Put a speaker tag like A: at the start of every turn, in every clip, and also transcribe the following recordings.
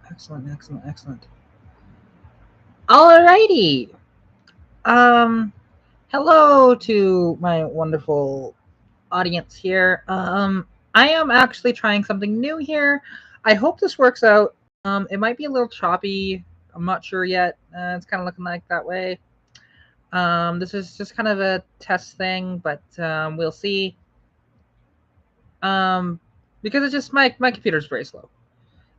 A: Excellent, excellent, excellent. Alrighty. Um, Hello to my wonderful audience here. I am actually trying something new here. I hope this works out. It might be a little choppy. I'm not sure yet. It's kind of looking like that way. This is just kind of a test thing, but we'll see. Um, because it's just my computer's very slow,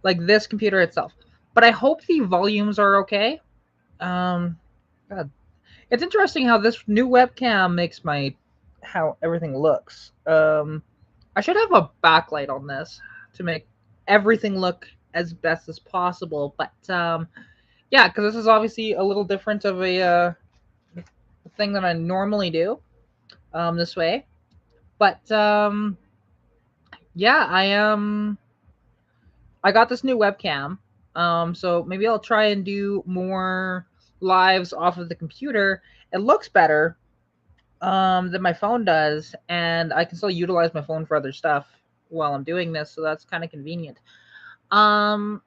A: like this computer itself. But I hope the volumes are okay. Um, God, it's interesting how this new webcam makes my how everything looks. I should have a backlight on this to make everything look as best as possible. But yeah, because this is obviously a little different of a thing that I normally do this way. But yeah, I got this new webcam. So maybe I'll try and do more lives off of the computer. It looks better than my phone does, and I can still utilize my phone for other stuff while I'm doing this, so that's kind of convenient. Um,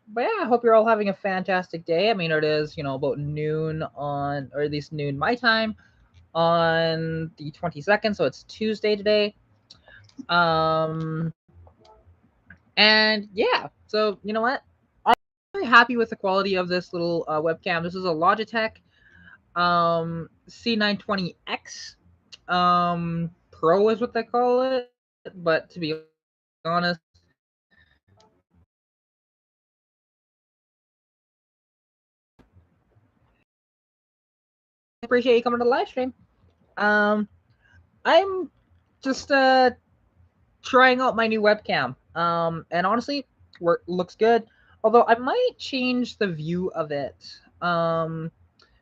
A: but yeah, I hope you're all having a fantastic day. I mean, it is about noon on, or at least noon my time on the 22nd, so it's Tuesday today. Um, and yeah, so you know what? I'm very happy with the quality of this little webcam. This is a Logitech C920X Pro is what they call it, but to be honest, appreciate you coming to the live stream. Um, I'm just trying out my new webcam. And honestly, looks good. Although I might change the view of it.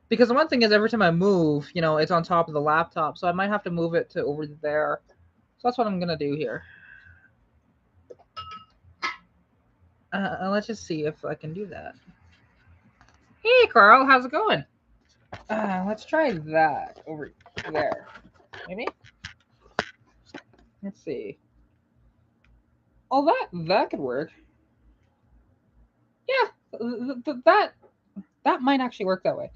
A: Because the one thing is, every time I move, it's on top of the laptop, so I might have to move it to over there. So that's what I'm gonna do here. Let's just see if I can do that. Hey, Carl, how's it going? Let's try that over there. Maybe. Let's see. Oh, that could work. Yeah, that might actually work that way.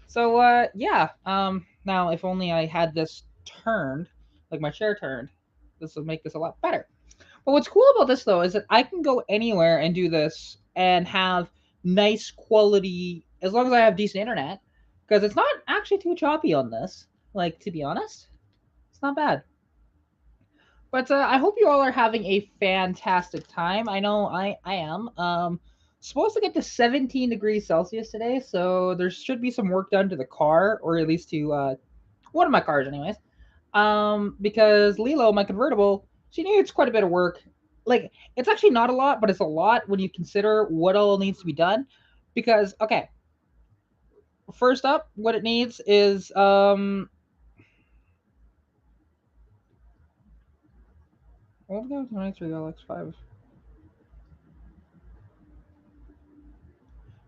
A: So yeah. Now if only I had this turned, like my chair turned, this would make this a lot better. But what's cool about this though is that I can go anywhere and do this and have nice quality as long as I have decent internet, because it's not actually too choppy on this. Like, to be honest, it's not bad. But I hope you all are having a fantastic time. I know I am. Supposed to get to 17 degrees Celsius today, so there should be some work done to the car, or at least to one of my cars, anyways. Because Lilo, my convertible, she needs quite a bit of work. Like, it's actually not a lot, but it's a lot when you consider what all needs to be done. Because okay, first up, what it needs is what was that 23 LX5?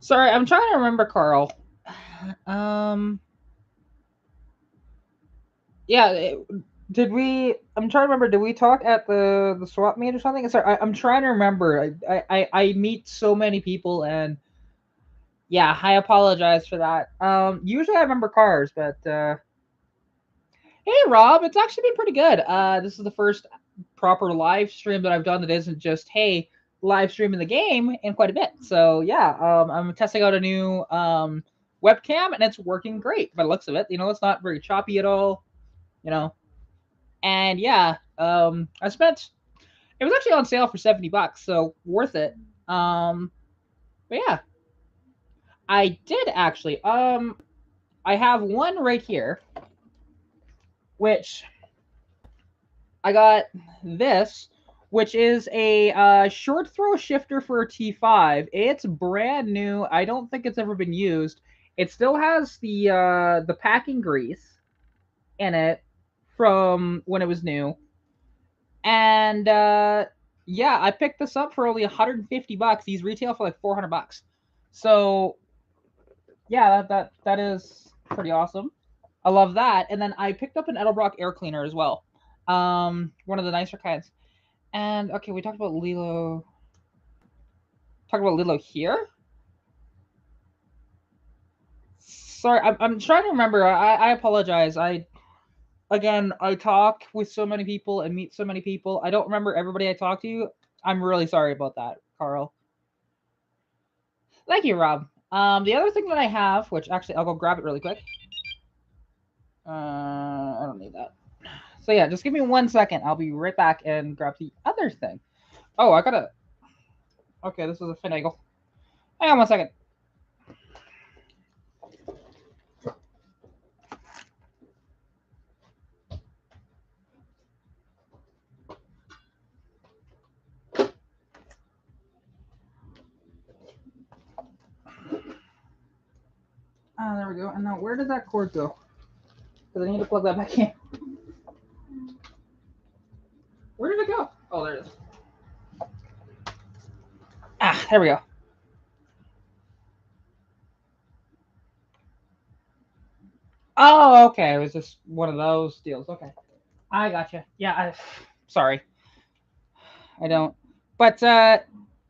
A: Sorry, I'm trying to remember, Carl. Um, yeah, did we? I'm trying to remember. Did we talk at the swap meet or something? Sorry, I'm trying to remember. I meet so many people, and yeah, I apologize for that. Usually I remember cars, but hey, Rob, it's actually been pretty good. This is the first proper live stream that I've done that isn't just hey live streaming the game in quite a bit. So yeah, I'm testing out a new webcam, and it's working great by the looks of it. It's not very choppy at all. You know, and yeah, I spent. It was actually on sale for $70, so worth it. Um, but yeah, I did actually. I have one right here, which I got this, which is a short throw shifter for a T5. It's brand new. I don't think it's ever been used. It still has the packing grease in it from when it was new, and yeah, I picked this up for only $150. These retail for like $400. So yeah, that is pretty awesome. I love that. And then I picked up an Edelbrock air cleaner as well. One of the nicer kinds. And okay, we talked about Lilo. talk about Lilo here. Sorry, I'm trying to remember. I apologize. I talk with so many people and meet so many people. I don't remember everybody I talk to. I'm really sorry about that, Carl. Thank you, Rob. The other thing that I have, which actually I'll go grab it really quick. I don't need that. So yeah, just give me 1 second. I'll be right back and grab the other thing. Oh, I gotta. Okay, this is a finagle. Hang on 1 second. Ah, there we go. And now where did that cord go? Because I need to plug that back in. Where did it go? Oh, there it is. Ah, there we go. Oh, okay. It was just one of those deals. Okay, I gotcha. Yeah, sorry, I don't. But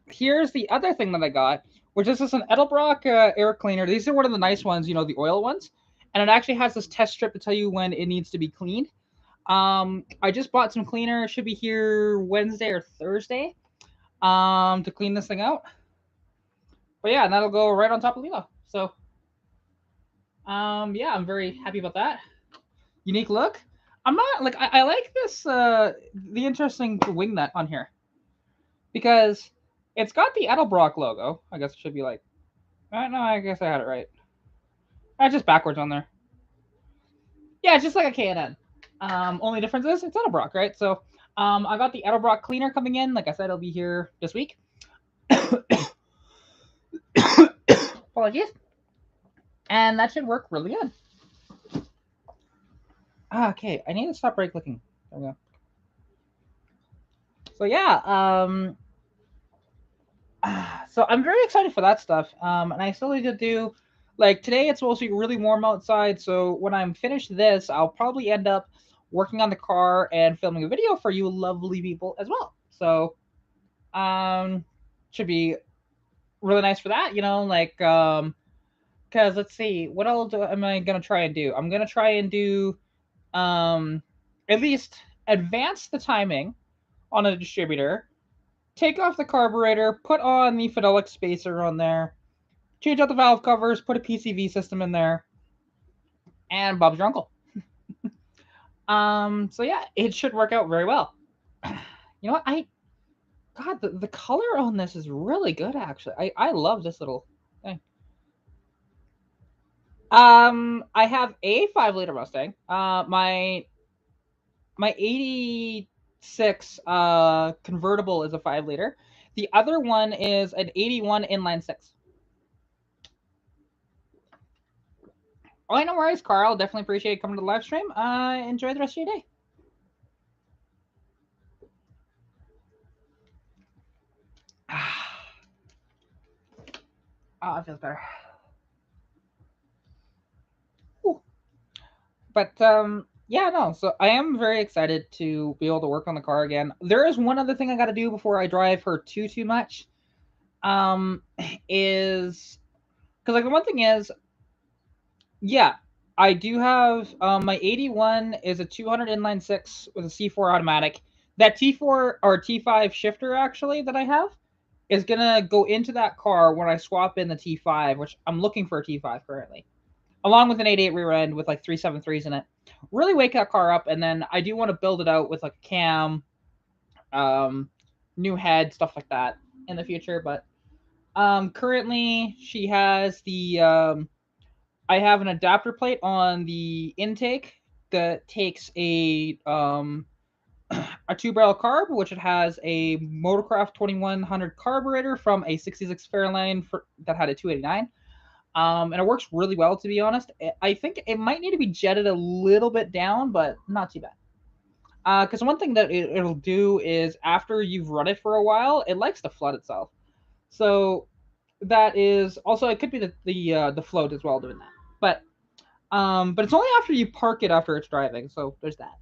A: here's the other thing that I got, which is just an Edelbrock air cleaner. These are one of the nice ones, the oil ones, and it actually has this test strip to tell you when it needs to be cleaned. I just bought some cleaner. It should be here Wednesday or Thursday. To clean this thing out. But yeah, and that'll go right on top of Lilo. So yeah, I'm very happy about that. Unique look. I'm not like I like this the interesting wing nut on here because it's got the Edelbrock logo. I guess it should be like no, I guess I had it right. Just backwards on there. Yeah, it's just like a K&N. Only difference is it's Edelbrock, right? So I got the Edelbrock cleaner coming in. Like I said, it'll be here this week. Apologies. And that should work really good. Okay, I need to stop right clicking. There we go. So yeah, so I'm very excited for that stuff. And I still need to do like today. It's supposed to be really warm outside, so when I'm finished this, I'll probably end up working on the car and filming a video for you lovely people as well. So should be really nice for that. Because let's see, what else am I gonna try and do? I'm gonna try and do at least advance the timing on a distributor, take off the carburetor, put on the Fidelic spacer on there, change out the valve covers, put a PCV system in there, and Bob's your uncle. So yeah, it should work out very well. You know what? God, the color on this is really good actually. I love this little thing. I have a 5-liter Mustang. My 86 convertible is a 5-liter. The other one is an 81 inline 6. Oh, no worries, Carl. Definitely appreciate coming to the live stream. Enjoy the rest of your day. Oh, it feels better. Ooh. But yeah, no. So I am very excited to be able to work on the car again. There is one other thing I got to do before I drive her too much. Is because like the one thing is, yeah, I do have my 81 is a 200 inline 6 with a C4 automatic. That T4 or T5 shifter actually that I have is gonna go into that car when I swap in the T5, which I'm looking for a T5 currently, along with an 88 rear end with like 373s in it. Really wake that car up, and then I do want to build it out with like a cam, new head, stuff like that in the future. But currently she has the I have an adapter plate on the intake that takes a 2-barrel carb, which it has a Motorcraft 2100 carburetor from a 66 Fairlane that had a 289. And it works really well, to be honest. I think it might need to be jetted a little bit down, but not too bad. Because one thing that it'll do is after you've run it for a while, it likes to flood itself. So that is also, it could be the float as well doing that. But it's only after you park it after it's driving, so there's that.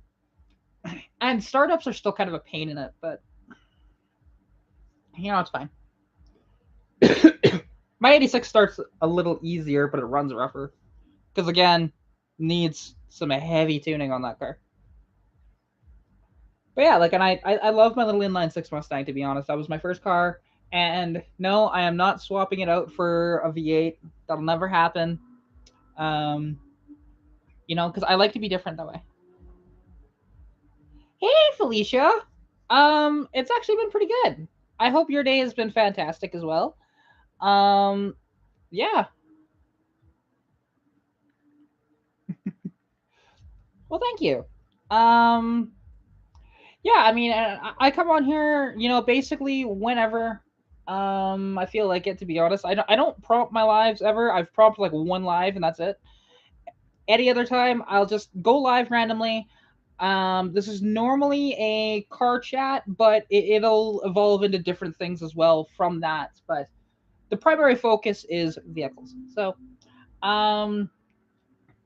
A: And startups are still kind of a pain in it, but it's fine. My 86 starts a little easier, but it runs rougher. Because again, needs some heavy tuning on that car. But yeah, like, and I love my little inline six Mustang. To be honest, that was my first car, and no, I am not swapping it out for a V8. That'll never happen. Um, because I like to be different that way. Hey, Felicia. It's actually been pretty good. I hope your day has been fantastic as well. Um, yeah. Well, thank you. Um, yeah, I mean, I come on here, basically whenever. I feel like it. To be honest, I don't prompt my lives ever. I've prompted like one live and that's it. Any other time, I'll just go live randomly. This is normally a car chat, but it'll evolve into different things as well from that. But the primary focus is vehicles. So, um,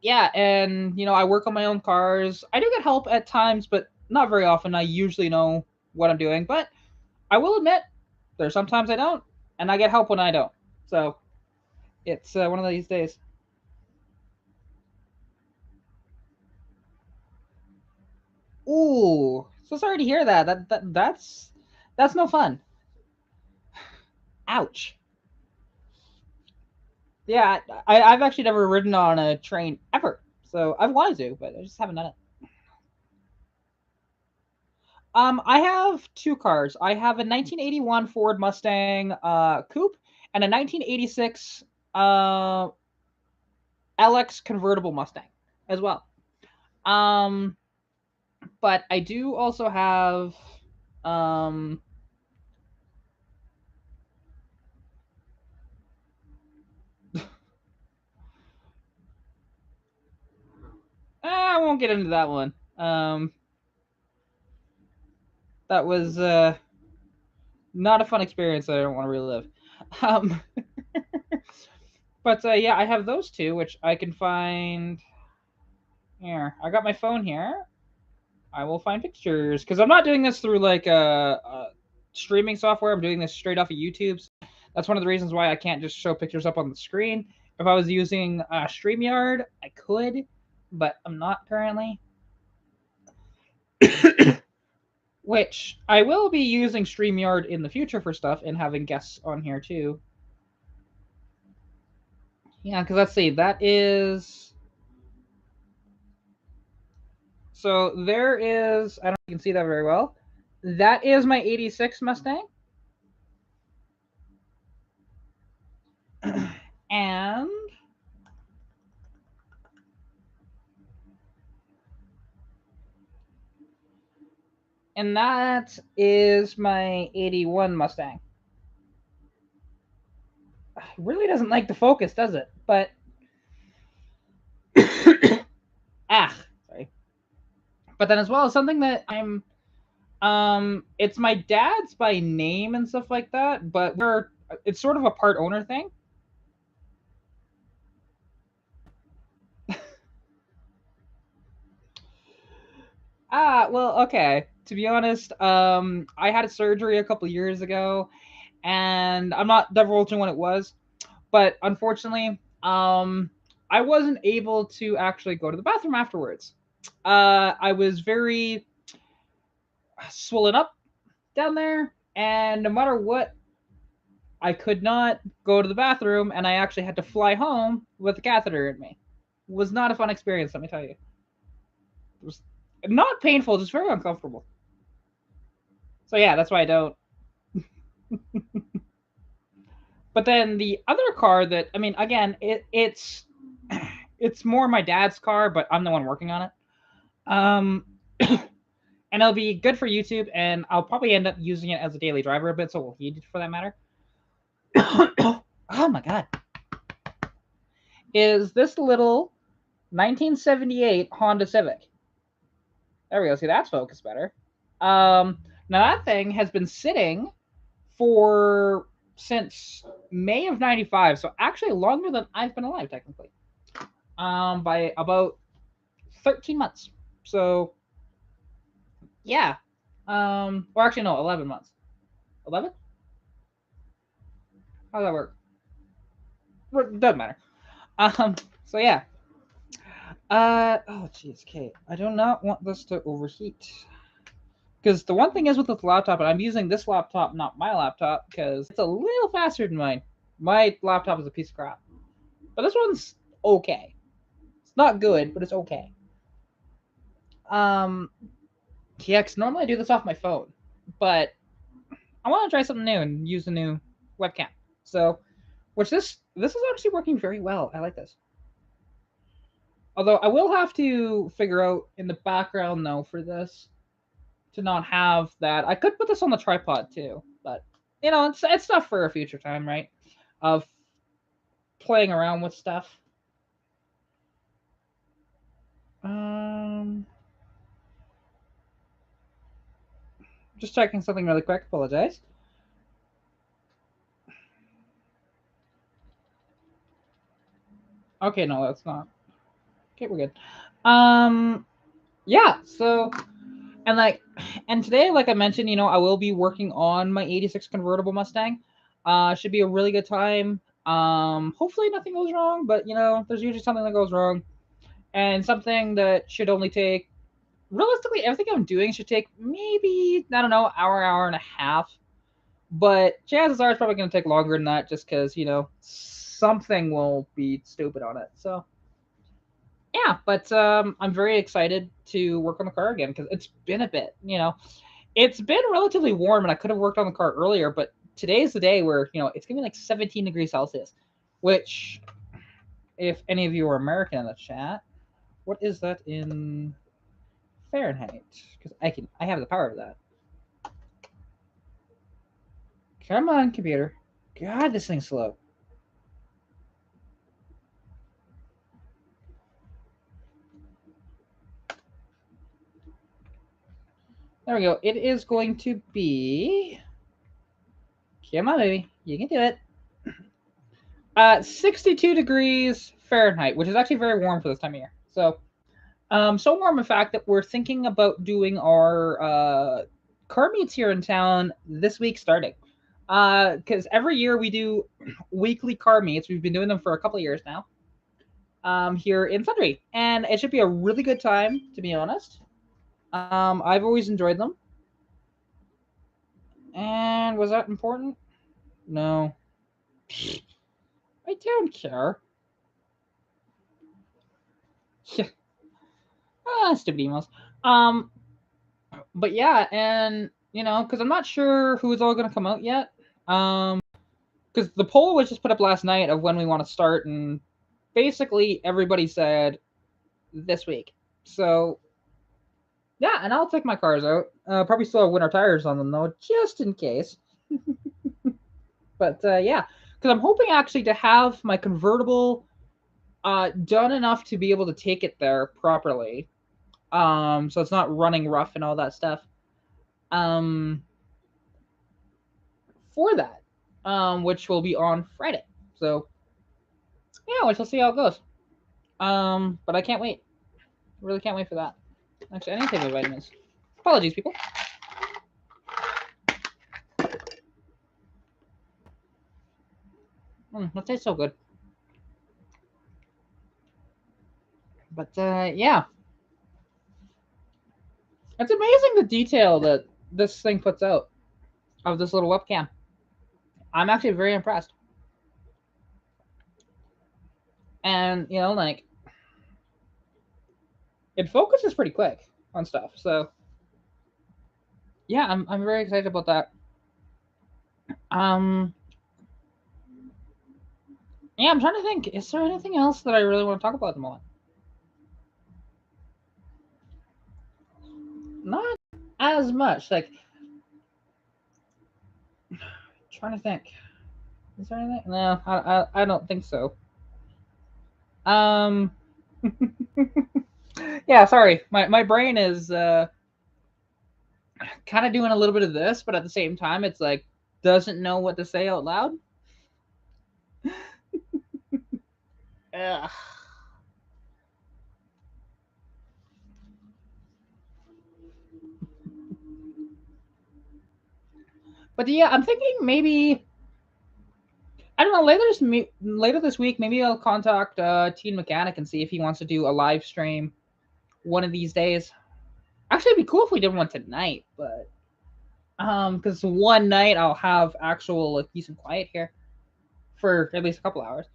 A: yeah, and I work on my own cars. I do get help at times, but not very often. I usually know what I'm doing, but I will admit there's sometimes I don't, and I get help when I don't. So it's one of these days. Ooh, so sorry to hear that. That's no fun. Ouch. Yeah, I've actually never ridden on a train ever, so I've wanted to, but I just haven't done it. I have two cars. I have a 1981 Ford Mustang coupe and a 1986 uh, LX convertible Mustang as well. Um, but I do also have um, I won't get into that one. That was not a fun experience that I don't want to relive. Um, but yeah, I have those two, which I can find here. I got my phone here. I will find pictures because I'm not doing this through like a streaming software. I'm doing this straight off of YouTube. That's one of the reasons why I can't just show pictures up on the screen. If I was using StreamYard, I could, but I'm not currently. Which I will be using StreamYard in the future for stuff and having guests on here too. Yeah, because let's see, that is. So there is. I don't know if you can see that very well. That is my 86 Mustang. And that is my 81 Mustang. It really doesn't like the focus, does it? But sorry. But then as well, something that it's my dad's by name and stuff like that, but it's sort of a part owner thing. Well, okay. To be honest, I had a surgery a couple years ago, and I'm not divulging when it was, but unfortunately, I wasn't able to actually go to the bathroom afterwards. I was very swollen up down there, and no matter what, I could not go to the bathroom, and I actually had to fly home with a catheter in me. It was not a fun experience, let me tell you. It was not painful, just very uncomfortable. So yeah, that's why I don't. But then the other car that I mean, again, it's it's more my dad's car, but I'm the one working on it. Um, and it'll be good for YouTube, and I'll probably end up using it as a daily driver a bit, so will he, for that matter. Oh my god, is this little 1978 Honda Civic? There we go. See, that's focused better. Now that thing has been sitting for since May of '95, so actually longer than I've been alive, technically. By about 13 months. So yeah. Or actually no, 11 months. 11? How does that work? Doesn't matter. Um. So yeah. Oh jeez, Kate. I do not want this to overheat. Because the one thing is with this laptop, and I'm using this laptop, not my laptop, because it's a little faster than mine. My laptop is a piece of crap. But this one's okay. It's not good, but it's okay. Um, yeah, because normally I do this off my phone, but I want to try something new and use a new webcam. So, which this is actually working very well. I like this. Although I will have to figure out in the background though for this to not have that. I could put this on the tripod too, but it's stuff for a future time, right? Of playing around with stuff. Um, just checking something really quick. Apologize. Okay, no, that's not. Okay, we're good. Um, yeah. So, and like, and today, like I mentioned, I will be working on my '86 convertible Mustang. Should be a really good time. Hopefully nothing goes wrong, but there's usually something that goes wrong, and something that should only take realistically everything I'm doing should take maybe I don't know hour and a half, but chances are it's probably going to take longer than that just because something will be stupid on it. So yeah, but I'm very excited to work on the car again because it's been a bit. It's been relatively warm, and I could have worked on the car earlier, but today's the day where it's gonna be like 17 degrees Celsius, which if any of you are American in the chat, what is that in Fahrenheit? Because I have the power of that. Come on, computer. God, this thing's slow. There we go. It is going to be. Come on, baby. You can do it. 62 degrees Fahrenheit, which is actually very warm for this time of year. So warm, in fact, that we're thinking about doing our car meets here in town this week starting. Because every year we do weekly car meets. We've been doing them for a couple of years now. Here in Sundry, and it should be a really good time, to be honest. I've always enjoyed them. And was that important? No, I don't care. Stupid emails. Um, but yeah, and because I'm not sure who is all going to come out yet. Because the poll was just put up last night of when we want to start, and basically everybody said this week. So yeah, and I'll take my cars out. Probably still have winter tires on them though, just in case. But yeah, because I'm hoping actually to have my convertible done enough to be able to take it there properly. So it's not running rough and all that stuff. Um, for that, which will be on Friday. So yeah, we shall see how it goes. But I can't wait. Really can't wait for that. Actually, I need to take my vitamins. Apologies, people. That tastes so good. But yeah, it's amazing the detail that this thing puts out of this little webcam. I'm actually very impressed. And like it focuses pretty quick on stuff. So yeah, I'm very excited about that. Um, yeah, I'm trying to think. Is there anything else that I really want to talk about at the moment? Not as much. Like trying to think. Is there anything? No, I don't think so. Um, yeah, sorry. My brain is kind of doing a little bit of this, but at the same time, it's like doesn't know what to say out loud. Ugh. But yeah, I'm thinking maybe I don't know. Later this week, maybe I'll contact Teen Mechanic and see if he wants to do a live stream one of these days. Actually, it'd be cool if we did one tonight, but because one night I'll have actual like peace and quiet here for at least a couple hours.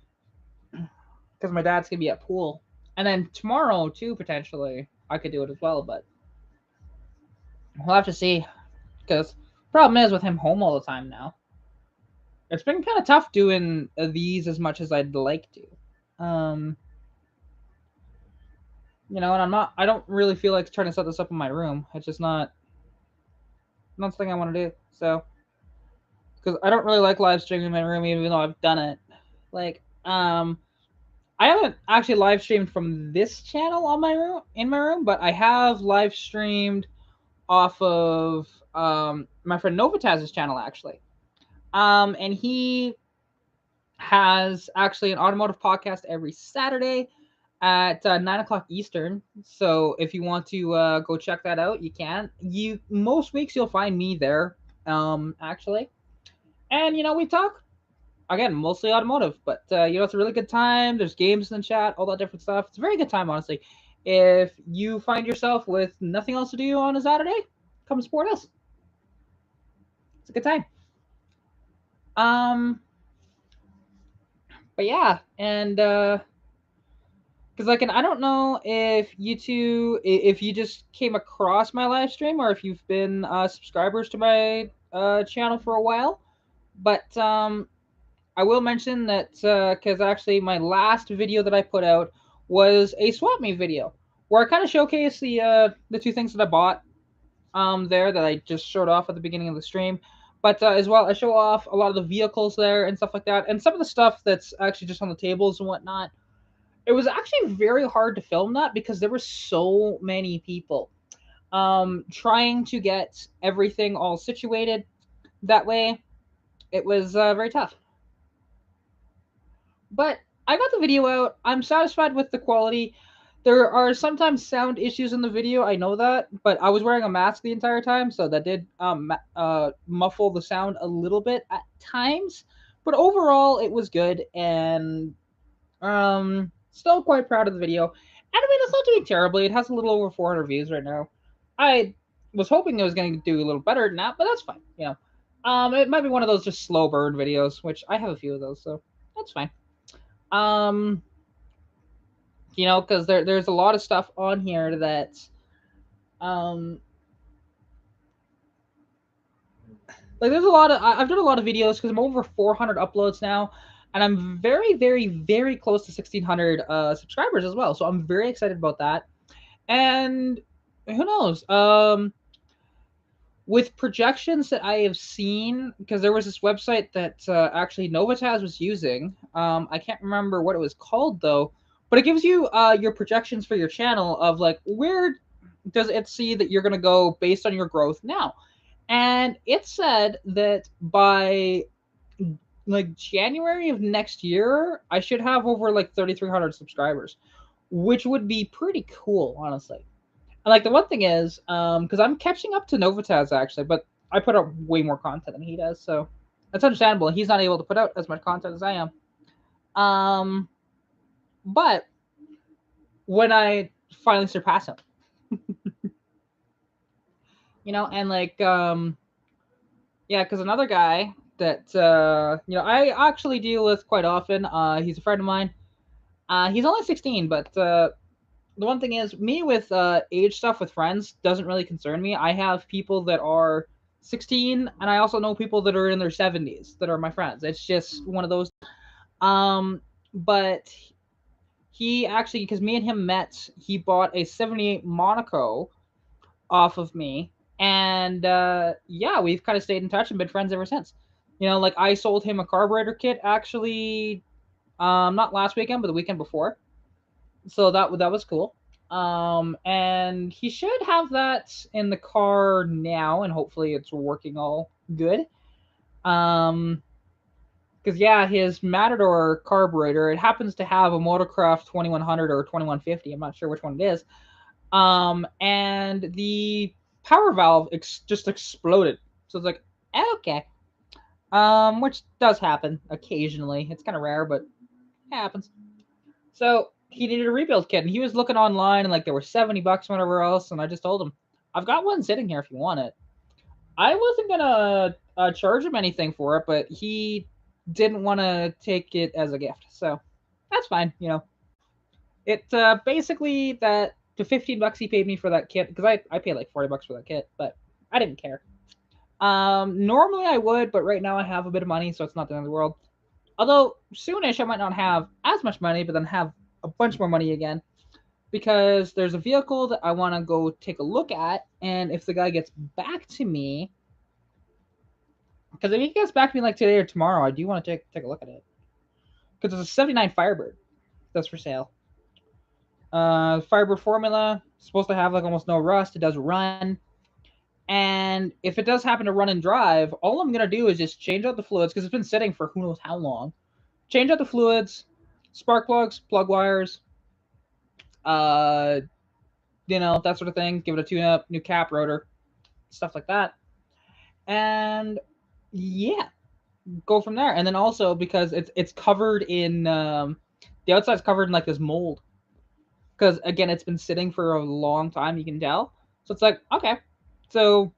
A: Because my dad's gonna be at pool, and then tomorrow too potentially I could do it as well, but we'll have to see. Because problem is with him home all the time now. It's been kind of tough doing these as much as I'd like to. And I don't really feel like trying to set this up in my room. It's just not something I want to do. So, because I don't really like live streaming in my room, even though I've done it. Like, I haven't actually live streamed from this channel in my room, but I have live streamed off of my friend Novitaz's channel actually. And he has actually an automotive podcast every Saturday at 9 o'clock Eastern. So if you want to go check that out, you can. Most weeks you'll find me there, actually. And we talk again mostly automotive, but it's a really good time. There's games in the chat, all that different stuff. It's a very good time, honestly. If you find yourself with nothing else to do on a Saturday, come support us. It's a good time. But yeah, and because and I don't know if you just came across my live stream or if you've been subscribers to my channel for a while, but I will mention that because actually my last video that I put out was a swap meet video where I kind of showcased the two things that I bought there that I just showed off at the beginning of the stream. But as well, I show off a lot of the vehicles there and stuff like that, and some of the stuff that's actually just on the tables and whatnot. It was actually very hard to film that because there were so many people trying to get everything all situated that way. It was very tough. But I got the video out. I'm satisfied with the quality. There are sometimes sound issues in the video. I know that, but I was wearing a mask the entire time, so that did muffle the sound a little bit at times. But overall, it was good, and still quite proud of the video. And I mean, it's not doing terribly. It has a little over 400 views right now. I was hoping it was going to do a little better than that, but that's fine. It might be one of those just slow burn videos, which I have a few of those, so that's fine. Because there's a lot of stuff on here that, there's a lot of I've done a lot of videos because I'm over 400 uploads now, and I'm very, very, very close to 1,600 subscribers as well. So I'm very excited about that. And who knows? With projections that I have seen, because there was this website that actually Novitaz was using. I can't remember what it was called though, but it gives you your projections for your channel of like where does it see that you're gonna go based on your growth now. And it said that by like January of next year, I should have over like 3,300 subscribers, which would be pretty cool, honestly. And like the one thing is, because I'm catching up to Novitaz actually, but I put out way more content than he does, so that's understandable. He's not able to put out as much content as I am. But when I finally surpass him, and like, yeah, because another guy that I actually deal with quite often. He's a friend of mine. He's only 16, but the one thing is, me with age stuff with friends doesn't really concern me. I have people that are 16, and I also know people that are in their 70s that are my friends. It's just one of those. But he actually, because me and him met, he bought a 78 Monaco off of me. And yeah, we've kind of stayed in touch and been friends ever since. Like I sold him a carburetor kit actually, not last weekend, but the weekend before. So that was cool. And he should have that in the car now, and hopefully it's working all good. Because yeah, his Matador carburetor, it happens to have a Motorcraft 2100 or 2150. I'm not sure which one it is. And the power valve just exploded. So it's like, okay. which does happen occasionally. It's kind of rare, but it happens. So he needed a rebuild kit, and he was looking online, and like there were $70 whatever else, and I just told him, I've got one sitting here if you want it. I wasn't gonna charge him anything for it, but he didn't want to take it as a gift, so that's fine. It basically that the $15 he paid me for that kit, because I paid like $40 for that kit, but I didn't care. Normally I would, but right now I have a bit of money, so it's not the end of the world. Although soonish I might not have as much money, but then have a bunch more money again, because there's a vehicle that I want to go take a look at, and if the guy gets back to me, because if he gets back to me like today or tomorrow, I do want to take a look at it, because it's a '79 Firebird that's for sale. Firebird formula, supposed to have like almost no rust. It does run. And if it does happen to run and drive, all I'm gonna do is just change out the fluids, because it's been sitting for who knows how long. Change out the fluids, spark plugs, plug wires, uh, that sort of thing. Give it a tune-up, new cap, rotor, stuff like that, and yeah, go from there. And then also because it's covered in the outside's covered in like this mold, because again it's been sitting for a long time. You can tell, so it's like okay, so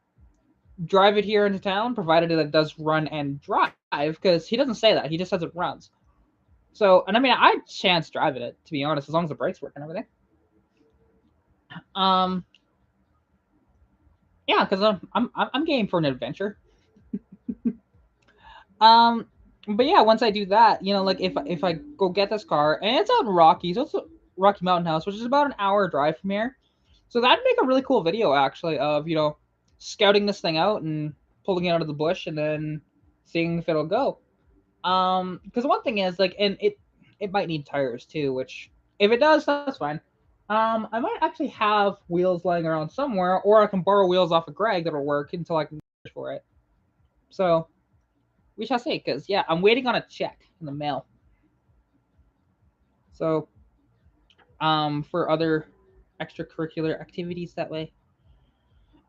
A: drive it here into town, provided that it does run and drive, because he doesn't say that. He just says it runs. So, and I mean, I chance driving it, to be honest, as long as the brakes work and everything. Um, yeah, because I'm game for an adventure. Um, but yeah, once I do that, like if I go get this car, and it's out in Rocky, so it's Rocky Mountain House, which is about an hour drive from here. So that'd make a really cool video actually of scouting this thing out and pulling it out of the bush and then seeing if it'll go. Because one thing is like, and it might need tires too, which if it does, that's fine. I might actually have wheels lying around somewhere, or I can borrow wheels off of Greg that'll work until I can for it. So we shall see. Because yeah, I'm waiting on a check in the mail. So for other extracurricular activities that way.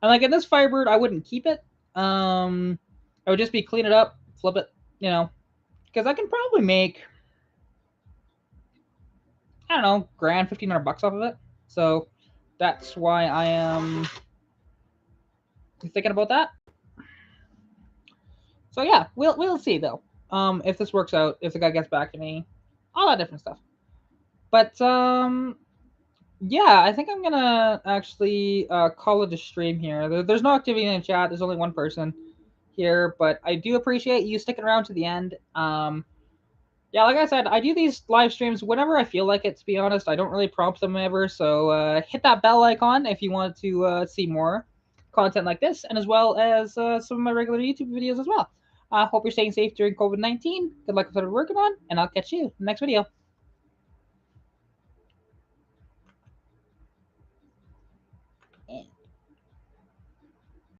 A: And like in this Firebird, I wouldn't keep it. I would just be clean it up, flip it, because I can probably make, I don't know, grand $1,500 off of it. So that's why I am thinking about that. So yeah, we'll see though. If this works out, if the guy gets back to me, all that different stuff. But yeah, I think I'm gonna actually call it a stream here. There's no activity in the chat. There's only one person here, but I do appreciate you sticking around to the end. Yeah, like I said, I do these live streams whenever I feel like it, to be honest. I don't really prompt them ever, so hit that bell icon if you want to see more content like this, and as well as some of my regular YouTube videos as well. I hope you're staying safe during COVID-19. Good luck with what you're working on, and I'll catch you in the next video.